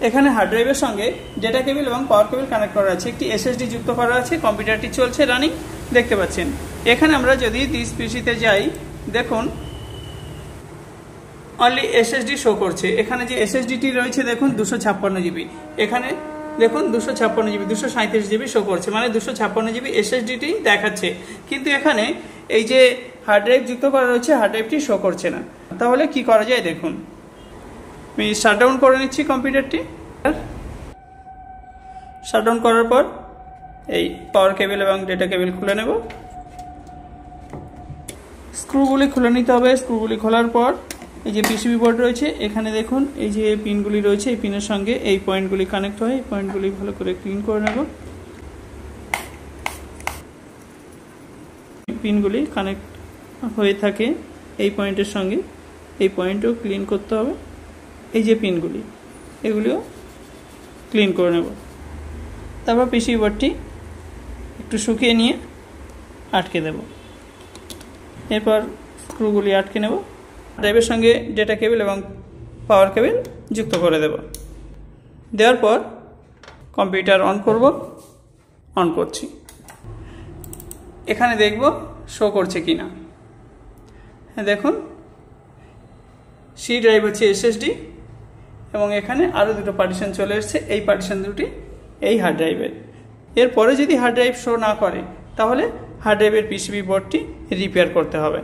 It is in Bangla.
এখানে হার্ড ড্রাইভের সঙ্গে ডেটা কেবল এবং পাওয়ার কেবল কানেক্ট করা আছে, একটি এসএসডি যুক্ত করা আছে, কম্পিউটারটি চলছে রানিং দেখতে পাচ্ছেন। এখানে আমরা যদি দিস পিসিতে যাই, দেখুন অনলি এসএসডি শো করছে। এখানে যে এসএসডিটি রয়েছে দেখুন 256 জিবি, এখানে দেখুন 256 জিবি 237 জিবি শো করছে, মানে 256 জিবি এসএসডিটি দেখাচ্ছে, কিন্তু এখানে এই যে হার্ড ড্রাইভ যুক্ত করা রয়েছে হার্ড ড্রাইভটি শো করছে না। তাহলে কি করা যায় দেখুন, আমি শাটডাউন করে নিচ্ছি কম্পিউটারটি। শাটডাউন করার পর এই পাওয়ার কেবল এবং ডেটা কেবল খুলে নেব। স্ক্রুগুলি খুলে নিতে হবে। স্ক্রুগুলি খোলার পর এই যে পিসিবি বোর্ড রয়েছে, এখানে দেখুন এই যে পিনগুলি রয়েছে, এই পিনের সঙ্গে এই পয়েন্টগুলি কানেক্ট হয়। এই পয়েন্টগুলি ভালো করে ক্লিন করে নেব। পিনগুলি কানেক্ট হয়ে থাকে এই পয়েন্টের সঙ্গে, এই পয়েন্টও ক্লিন করতে হবে। এই যে পিনগুলি, এগুলিও ক্লিন করে নেব। তারপর পিসিবি বোর্ডটি একটু শুকিয়ে নিয়ে আটকে দেব। এরপর স্ক্রুগুলি আটকে নেব। ড্রাইভের সঙ্গে ডেটা কেবল এবং পাওয়ার কেবল যুক্ত করে দেব। দেওয়ার পর কম্পিউটার অন করব। অন করছি। এখানে দেখব শো করছে কিনা। হ্যাঁ, দেখুন সি ড্রাইভ হচ্ছে এসএসডি এবং এখানে আরও দুটো পার্টিশন চলে এসছে। এই পার্টিশন দুটি এই হার্ড ড্রাইভের। এরপরে যদি হার্ড ড্রাইভ শো না করে তাহলে হার্ড ড্রাইভের পিসিবি বোর্ডটি রিপেয়ার করতে হবে।